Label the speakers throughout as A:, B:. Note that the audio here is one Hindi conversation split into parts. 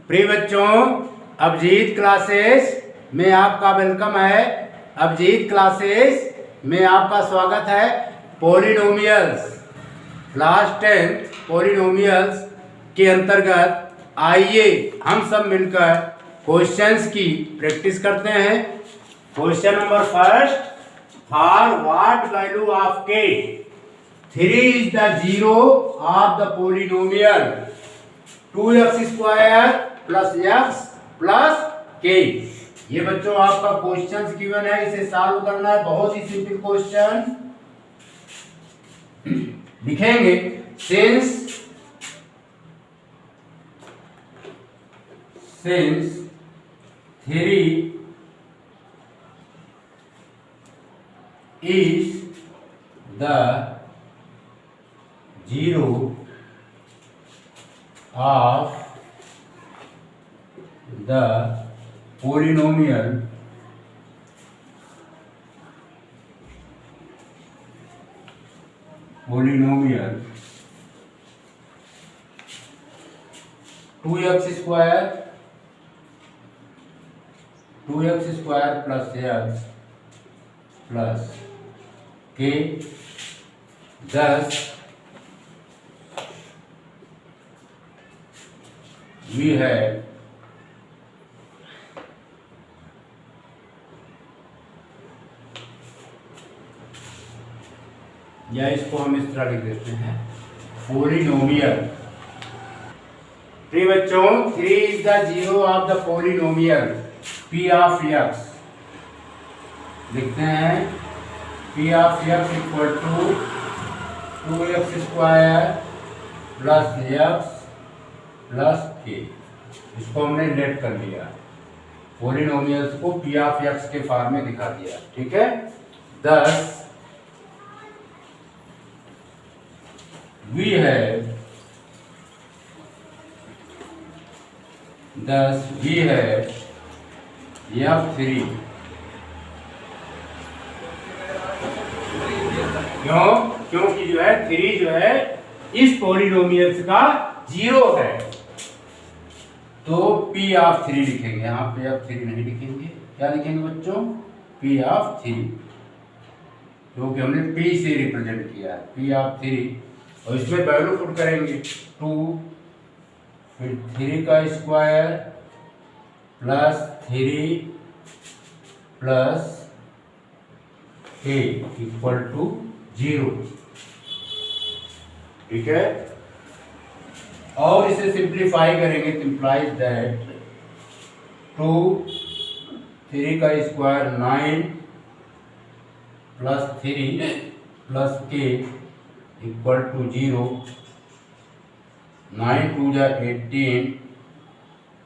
A: प्रिय बच्चों, अभिजीत क्लासेस में आपका वेलकम है। अभिजीत क्लासेस में आपका स्वागत है। पॉलिनोमियल्स क्लास 10 पॉलिनोमियल्स के अंतर्गत आइए हम सब मिलकर क्वेश्चंस की प्रैक्टिस करते हैं। Question number first, for what value of के 3 is the zero of the polynomial 2x square plus x plus के। ये बच्चों आपका क्वेश्चन गिवन है, इसे सॉल्व करना है। बहुत ही सिंपल क्वेश्चन लिखेंगे। Since 3 is the zero of the polynomial 2x square plus x plus k, thus we have या इसको हम इस तरह लिख देते हैं पॉलिनोमियल। प्रिय बच्चों, 3 is the zero of the polynomial p of x। लिखते हैं p of x equal to 2x square plus x plus k। इसको हमने लेट कर लिया, पॉलिनोमियल्स को p ऑफ x के फॉर्म में दिखा दिया। ठीक है। thus we have f3। क्योंकि जो है 3 जो है इस पॉलिनोमियल्स का जीरो है, तो p ऑफ 3 लिखेंगे। यहाँ पे f3 नहीं लिखेंगे, क्या लिखेंगे बच्चों? p ऑफ 3, क्योंकि हमने p से रिप्रेजेंट किया है। p ऑफ 3 और इसमें वैल्यू पुट करेंगे 2, फिर 3 का square plus 3 plus a equal to 0। ठीक है। और इसे सिंप्लीफाई करेंगे तो इंप्लाइज दैट 3 का square 9 plus 3 plus k equal to 0। 9 2 जा 18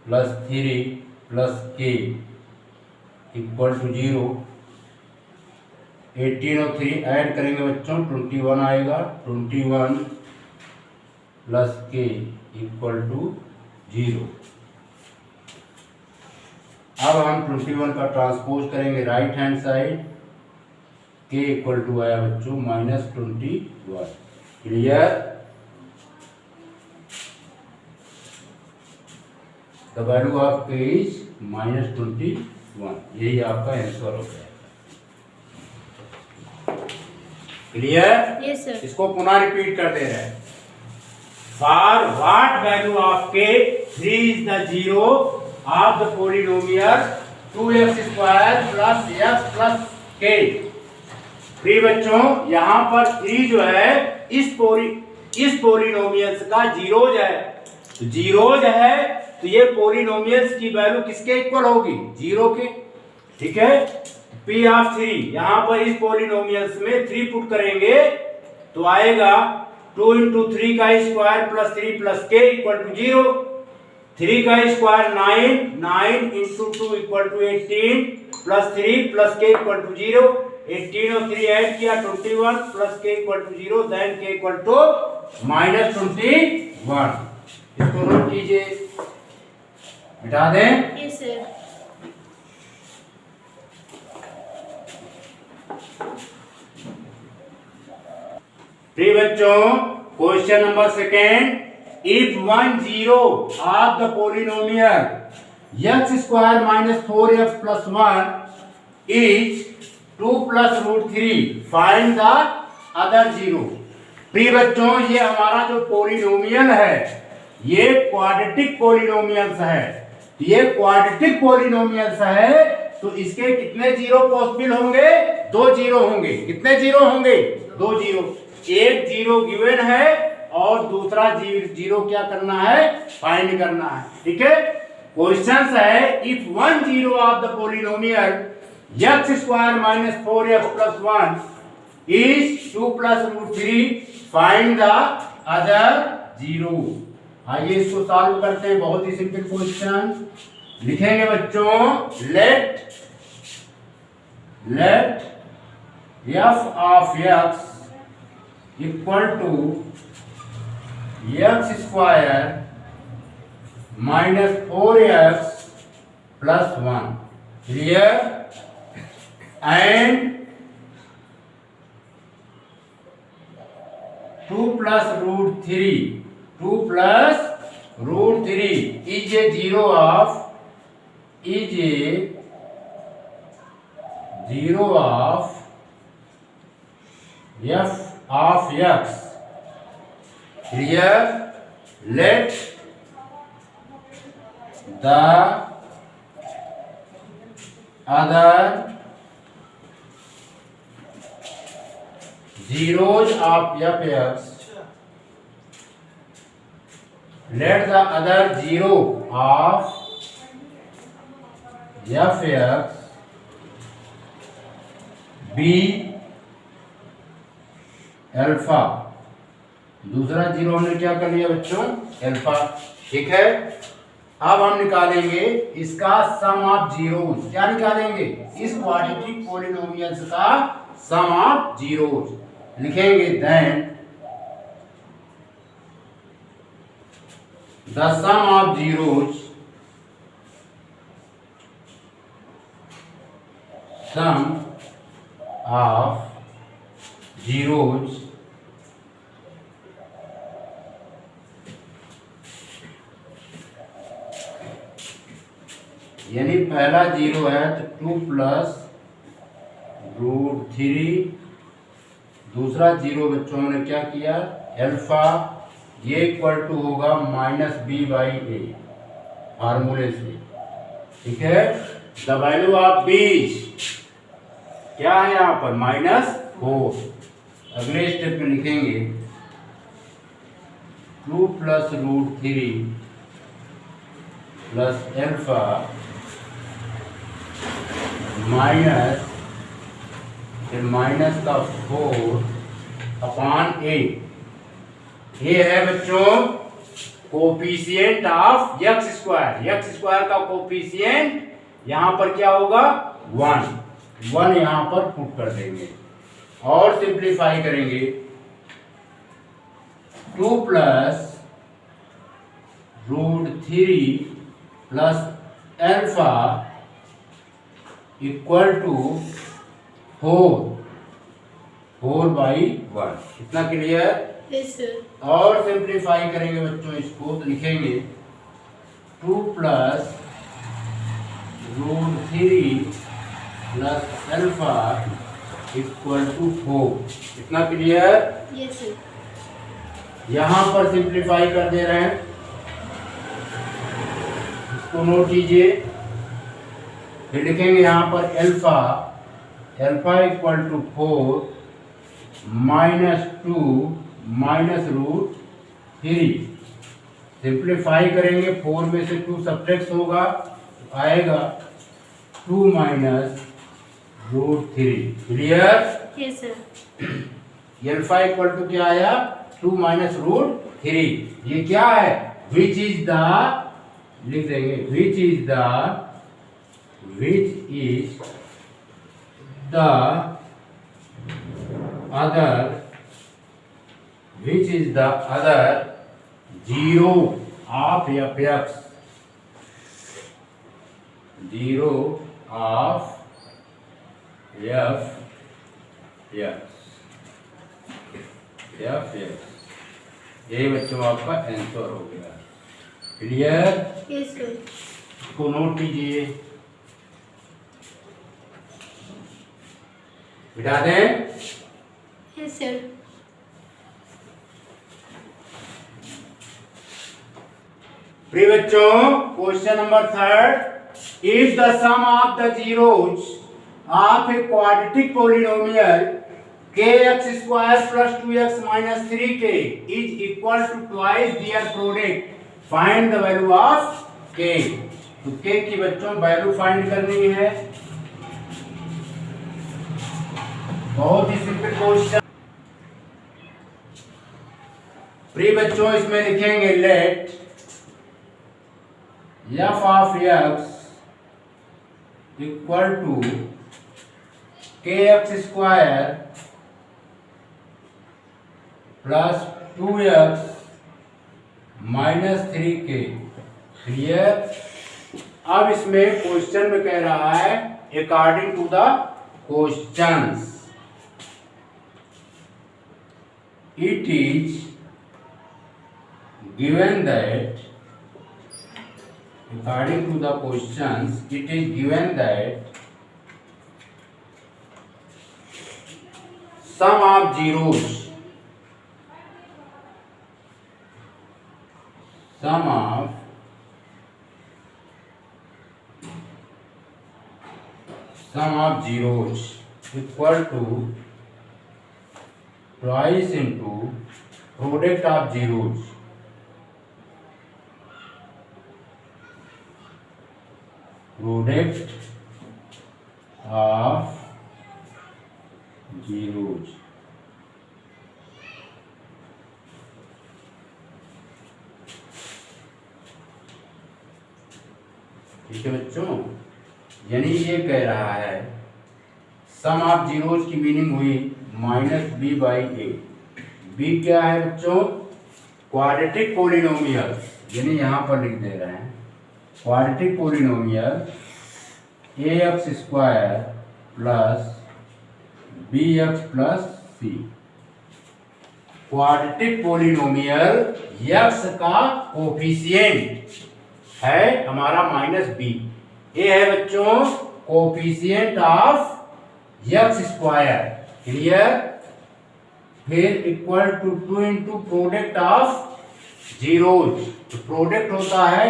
A: plus 3 plus k equal to 0। 18 और 3 ऐड करेंगे बच्चों 21 आएगा। 21 प्लस k इक्वल टू 0। अब हम 21 का ट्रांसपोज करेंगे right hand side, k equal to आया बच्चों -21। Clear? The value of k is -21। यही आपका आंसर हो गया। क्लियर?
B: Yes sir.
A: इसको पुनः रिपीट कर दे रहे हैं। For what value of k 3 is the zero of the polynomial 2x square plus x plus k। प्रिय बच्चों, यहाँ पर 3 जो है इस पॉलिनोमियल्स का जीरोज है। तो जीरोज है तो ये पॉलिनोमियल्स की वैल्यू किसके इक्वल होगी? 0 के। ठीक है। p ऑफ 3 यहाँ पर इस पॉलिनोमियल्स में 3 पुट करेंगे तो आएगा 2 इंटू 3 का square plus 3 plus k equal to 0। 3 का square 9 into 2 equal to 18 plus 3 plus k equal to 0। 18 और 3 ऐड किया 21 plus k equal to 0, then k equal to -21। इसको नोट कीजिए, मिटा दें।
B: Yes sir.
A: प्रिय बच्चों, question number second, if 1 0 of the polynomial x square minus 4x plus 1 is 2 plus root 3, find the other 0। प्रिय बच्चों, ये हमारा जो पोलिनोमियल है ये क्वाड्रेटिक पोलिनोमियल्स है। ये क्वाड्रेटिक पोलिनोमियल्स है तो इसके कितने जीरो पॉसिबल होंगे? 2 जीरो होंगे। कितने जीरो होंगे? 2 जीरो। एक जीरो गिवन है और दूसरा जीरो क्या करना है? फाइंड करना है। ठीक है, क्वेश्चन है if 1 zero of the polynomial x square minus 4x plus 1 is 2 plus root 3, find the other zero. आइए इसको सॉल्व करते हैं। बहुत ही सिंपल क्वेश्चन लिखेंगे बच्चों, let f of x equal to x square minus 4x plus 1, clear? And 2 plus root 3 is a zero of f of x, clear? Let the other zeros of fx, let the other zero of fx be alpha. दूसरा जीरो हमने क्या कर लिया बच्चों? अल्फा। ठीक है, अब हम निकालेंगे इसका सम ऑफ जीरोस। क्या निकालेंगे? इस क्वाड्रेटिक पॉलिनोमियल्स का सम ऑफ जीरोस। लिखेंगे then the sum of zeros, sum of zeros यानी पहला जीरो है तो 2 प्लस रूट 3, दूसरा जीरो बच्चों ने क्या किया? अल्फा। ये इक्वल टू होगा माइनस बी बाई ए फार्मूले से। ठीक है, द वैल्यू ऑफ बी क्या है यहाँ पर? -4। अगले स्टेप में लिखेंगे 2 plus root 3 plus alpha minus, फिर माइनस का 4 अपॉन ए। ये है बच्चों कोफिशिएंट ऑफ x स्क्वायर का कोफिशिएंट यहां पर क्या होगा? 1 यहां पर पुट कर देंगे और सिंप्लीफाई करेंगे। 2 plus root 3 plus alpha equal to 4 by 1। इतना क्लियर?
B: Yes sir.
A: और सिंप्लीफाई करेंगे बच्चों इसको तो लिखेंगे 2 plus root 3 plus alpha equal to 4। इतना क्लियर?
B: Yes sir.
A: यहां पर सिंप्लीफाई कर दे रहे हैं, इसको नोट कीजिए। फिर लिखेंगे यहां पर alpha equal to 4 minus 2 minus root 3। Simplify करेंगे, 4 में से 2 सब्ट्रैक्ट होगा तो आएगा 2 minus root 3। Clear?
B: Yes sir.
A: Alpha equal to क्या आया? 2 माइनस रूट 3। ये क्या है? विच इज द, लिख देंगे which is the other zero of fx, zero of fx। यही बच्चों आपका आंसर हो गया। क्लियर?
B: Yes sir.
A: इसको नोट कीजिए, बिठा दें।
B: Yes sir.
A: प्रिय बच्चों, question number 3, if the sum of the zeros of a quadratic polynomial kx square plus 2x minus 3k is equal to twice their product, find the value of k। तो k की बच्चों वैल्यू फाइंड करनी है। बहुत ही सिंपल क्वेश्चन। प्रिय बच्चों, इसमें लिखेंगे let f of x equal to kx square plus 2x minus 3k। Clear? अब इसमें क्वेश्चन में कह रहा है according to the questions it is given that, according to the questions it is given that sum of zeros, sum of zeros equal to twice into product of zeros, product of zeros। ठीक है बच्चों, यानी ये कह रहा है सम ऑफ जीरोज की मीनिंग हुई minus b by a. B क्या है बच्चों? क्वाड्रेटिक पॉलिनोमियल, यानी यहां पर लिख दे रहे हैं quadratic polynomial a x square plus b x plus c. Quadratic polynomial x का कोफिशिएंट है हमारा माइनस बी। ये है बच्चों coefficient of x square. Clear? फिर equal to 2 into product of zeros. तो प्रोडक्ट होता है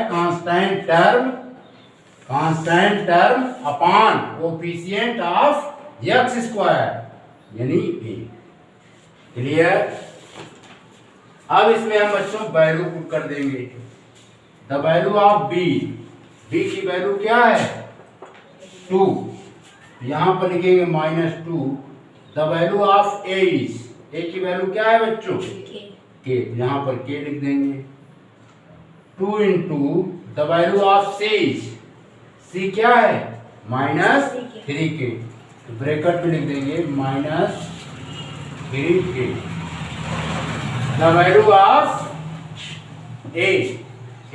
A: constant term upon coefficient of x square यानी ए। क्लियर? अब इसमें हम बच्चों वैल्यू पुट कर देंगे। The value of b, b की वैल्यू क्या है? 2। यहां पर लिखेंगे -2। The value of a is, a की वैल्यू क्या है बच्चों? के। यहां पर के लिख देंगे। 2 into the value of c is, c क्या है? -3k। तो ब्रैकेट में लिख देंगे -3k। The value of a,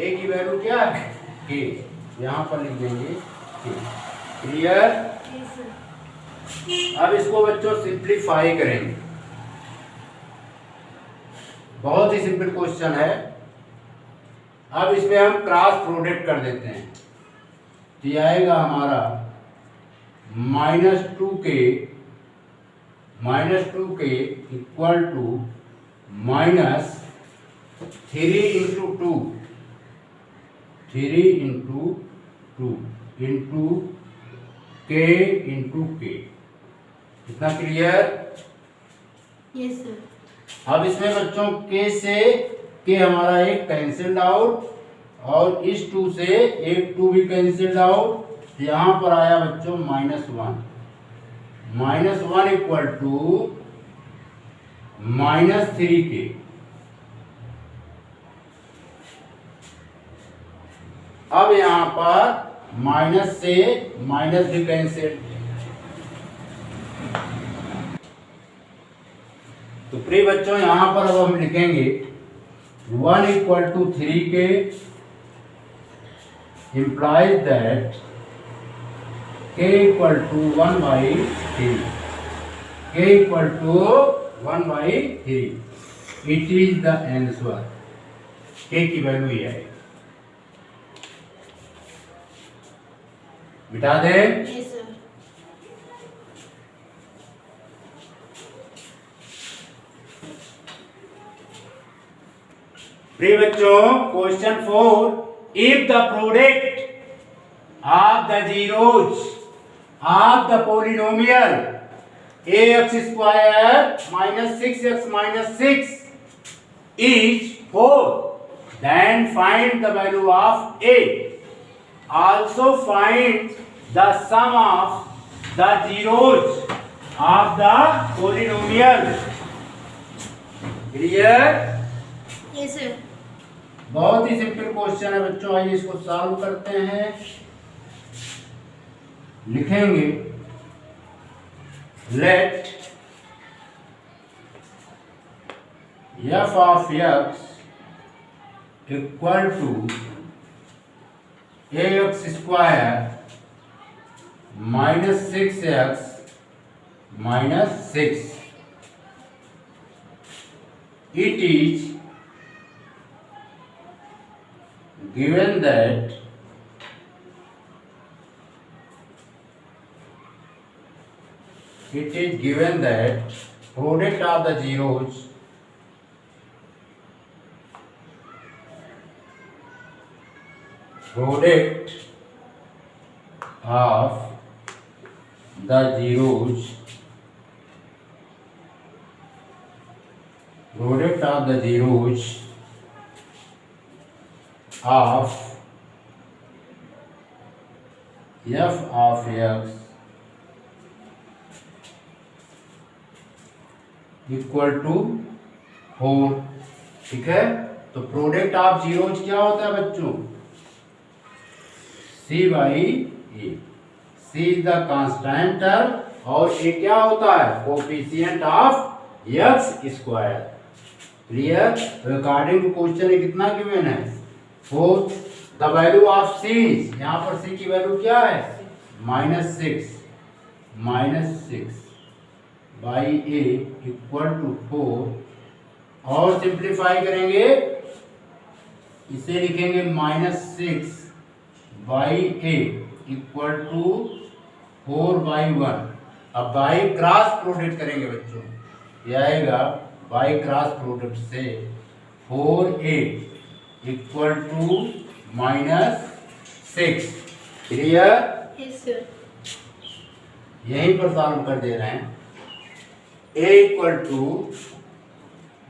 A: a की वैल्यू क्या है? के। यहां पर लिख देंगे के। क्लियर? अब इसको बच्चों सिंप्लीफाई करेंगे। बहुत ही सिंपल क्वेश्चन है। अब इसमें हम क्रॉस प्रोडक्ट कर देते हैं। तो ये आएगा हमारा -2k equal to -3 into 2 into k into k। कितना क्लियर?
B: Yes sir.
A: अब इसमें बच्चों k से k हमारा एक कैंसिल्ड आउट और इस 2 से एक 2 भी कैंसिल्ड आउट। यहाँ पर आया बच्चों -1 इक्वल टू -3k। अब यहाँ पर माइनस से माइनस भी कैंसिल। तो प्रिय बच्चों यहाँ पर अब हम लिखेंगे 1 equal to 3k implies that k equal to 1/3। k equal to 1/3। It is the answer. K की वैल्यू ये है, मिटा दे।
B: Yes, sir.
A: प्रिय बच्चों, question 4, if the product of the zeros of the polynomial ax square minus 6x minus 6 is 4, then find the value of a. Also find the sum of the zeros of the polynomial. Clear?
B: Yes, sir.
A: बहुत ही सिंपल क्वेश्चन है बच्चों, आइए इसको सॉल्व करते हैं। लिखेंगे let f of x equal to ax square minus 6x minus 6. It is given that product of the zeros of f of x equal to 4। ठीक है, तो प्रोडक्ट ऑफ जीरोज क्या होता है बच्चों? c by A. c is the constant term और ए क्या होता है? Coefficient of x square. Clear? तो अकॉर्डिंग टू क्वेश्चन ये कितना गिवन है? 4। द वैल्यू ऑफ c, यहाँ पर c की वैल्यू क्या है? -6 बाई ए इक्वल टू 4। और सिंप्लीफाई करेंगे, इसे लिखेंगे -6 बाई ए इक्वल टू 4/1। अब बाई क्रॉस प्रोडक्ट करेंगे बच्चों, ये आएगा बाई क्रॉस प्रोडक्ट से 4a equal to -6। Clear?
B: Yes, sir.
A: यहीं पर सॉल्व कर दे रहे हैं। a equal to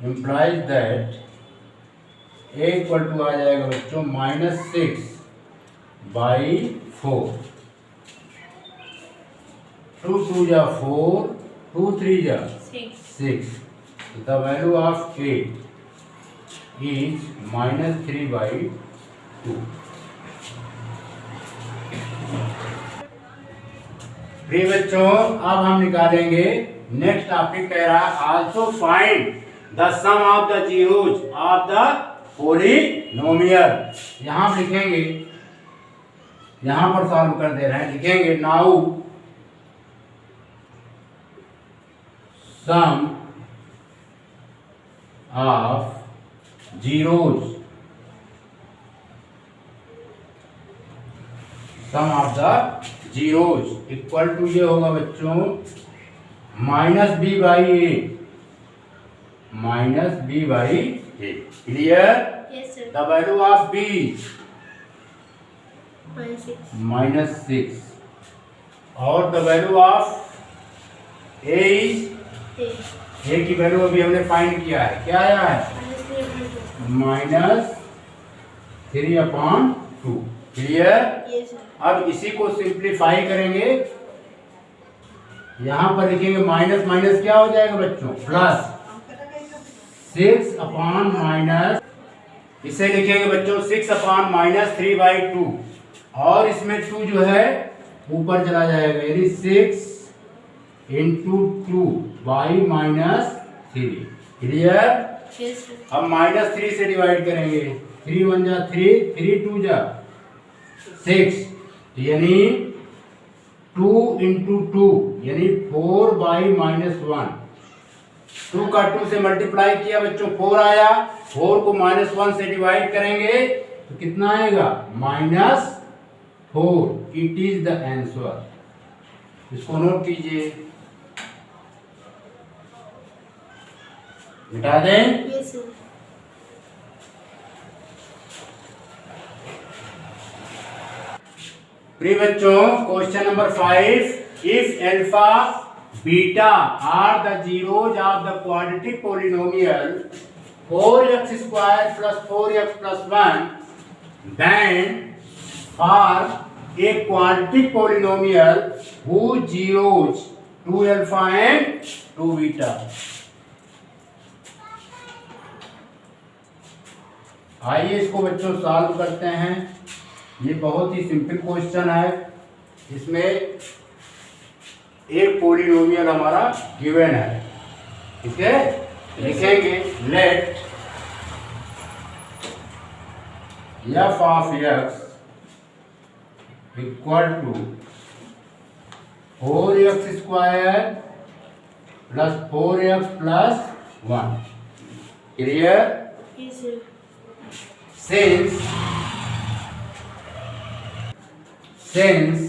A: implies that a equal to आ जाएगा बच्चों -6 बाई 4। 2 2 जा 4, 2 3 जा 6। The value of a is -3/2। प्रिय बच्चों, अब हम निकालेंगे नेक्स्ट टॉपिक। कह रहा है also find the sum of the zeros of the polynomial. यहां लिखेंगे, यहां पर सॉल्व कर दे रहे हैं। लिखेंगे now sum of zeros, sum of the zeros equal to ये होगा बच्चों -b by a. Clear?
B: Yes, sir.
A: The value of b
B: -6.
A: -6 और द वैल्यू ऑफ a इज, a की वैल्यू अभी हमने फाइंड किया है, क्या आया है? -3/2। क्लियर?
B: Yes, sir.
A: अब इसी को सिंप्लीफाई करेंगे, यहां पर लिखेंगे माइनस माइनस क्या हो जाएगा बच्चों? प्लस 6/-, इसे लिखेंगे बच्चों 6/-3/2 और इसमें 2 जो है ऊपर चला जाएगा, यानी 6 × 2/-3। क्लियर?
B: Yes, sir.
A: अब -3 से डिवाइड करेंगे, 3 1 जा 3, 3 2 जा 6, यानी 2 × 2 यानी 4/-1। 2 का 2 से मल्टीप्लाई किया बच्चों 4 आया, 4 को -1 से डिवाइड करेंगे तो कितना आएगा -4। It is the answer. इसको नोट कीजिए, मिटा दें।
B: Yes, sir.
A: प्रिय बच्चों, question number 5, if alpha beta are the zeros of the quadratic polynomial 4x² + 4x + 1, then for a quadratic polynomial whose zeros 2α and 2β। आइए इसको बच्चों सॉल्व करते हैं। ये बहुत ही सिंपल क्वेश्चन है। इसमें एक पॉलिनोमियल हमारा गिवन है, ठीक है। लिखेंगे let f of x equal to 4x² + 4x + 1। Clear?
B: Yes, sir.
A: Since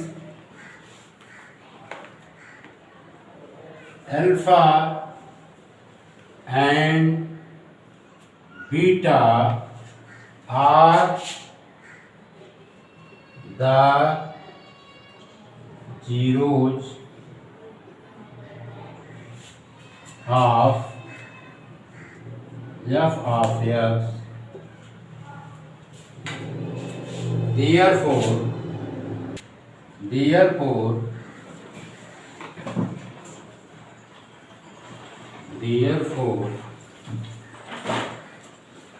A: alpha and beta are the zeros of f of x, therefore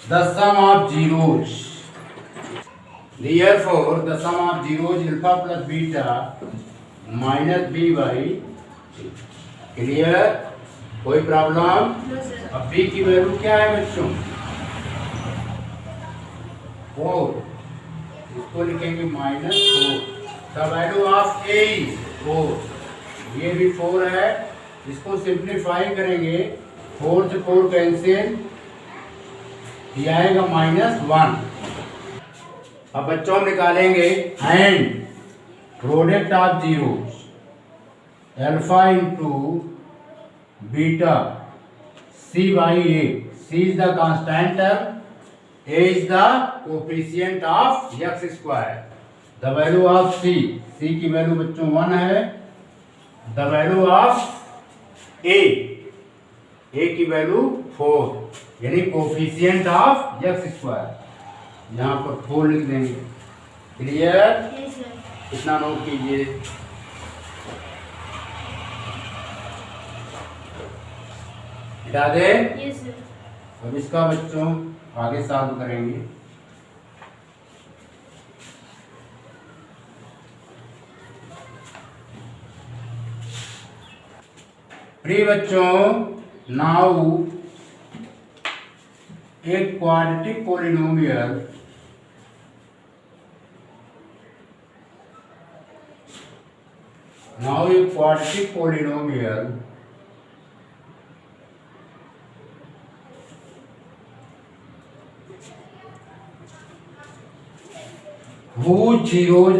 A: the sum of zeros alpha plus beta minus b by c। Clear? कोई प्रॉब्लम?
B: No, sir.
A: अब b की वैल्यू क्या है बच्चों? 4। इसको लिखेंगे -4। द वैल्यू ऑफ a इज 4। ये भी 4 है। इसको सिंप्लीफाई करेंगे, 4 से 4 कैंसिल, ये आएगा -1। अब बच्चों हम निकालेंगे and product of zeros alpha into beta c by a। c is the constant term, a is the coefficient of x²। the value of c की वैल्यू बच्चों 1 है। the value of a की वैल्यू 4, यानी कोफिशिएंट ऑफ x²। यहाँ पर 4 लिख देंगे। क्लियर?
B: Yes, sir.
A: इतना नोट कीजिए। हटा दे।
B: Yes, sir.
A: अब इसका बच्चों आगे सॉल्व करेंगे। प्रिय बच्चों, नाउ एक quadratic polynomial whose zeros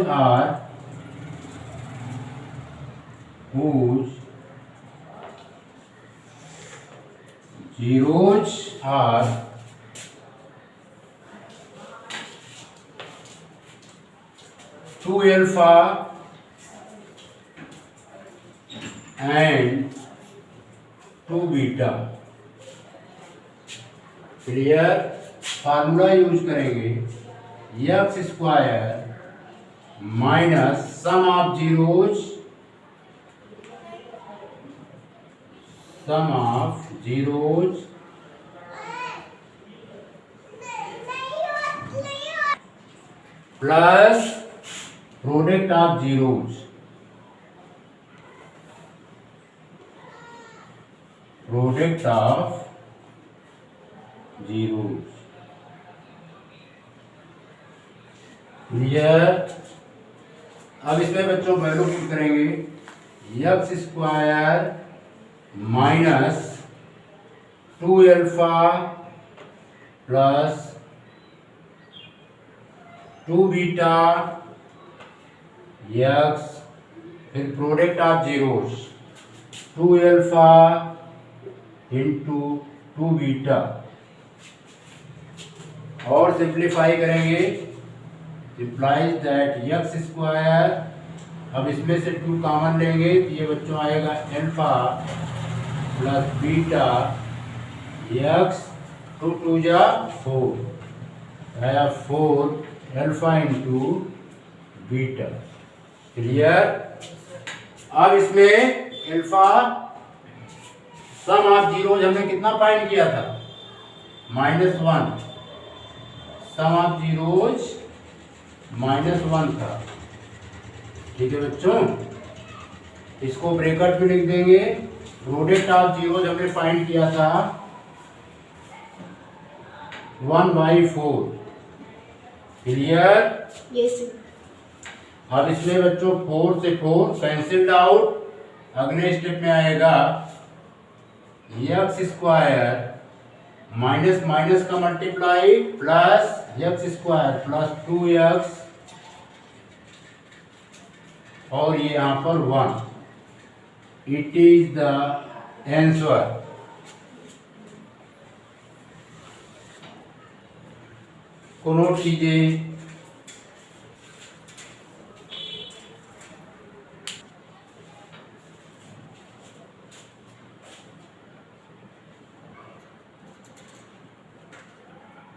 A: are 2α and 2β। Clear? Formula use करेंगे x² minus sum of zeros plus product of zeros. Clear? अब इसमें बच्चों वैल्यू पुट करेंगे x² minus 2 alpha plus 2 beta x, फिर product of zeros 2 alpha into 2 beta, और सिंप्लीफाई करेंगे, इम्प्लाइज दैट एक्स स्क्वायर, अब इसमें से 2 कॉमन लेंगे तो ये बच्चों आएगा अल्फा प्लस बीटा एक्स, 2 2 जा 4 आया 4 अल्फा इंटू बीटा। क्लियर? अब इसमें अल्फा सम ऑफ जीरोज हमने कितना फाइंड किया था? -1, सम ऑफ जीरोज -1 था। ठीक है बच्चों, इसको ब्रैकेट में लिख देंगे। प्रोडक्ट ऑफ जीरोज हमने फाइंड किया था 1/4। क्लियर?
B: Yes, sir.
A: अब इसमें बच्चों 4 से 4 कैंसिल्ड आउट। अगले स्टेप में आएगा एक्स स्क्वायर माइनस माइनस का multiply plus x square plus 2x, और ये यहाँ पर 1। It is the answer. को नोट कीजिए।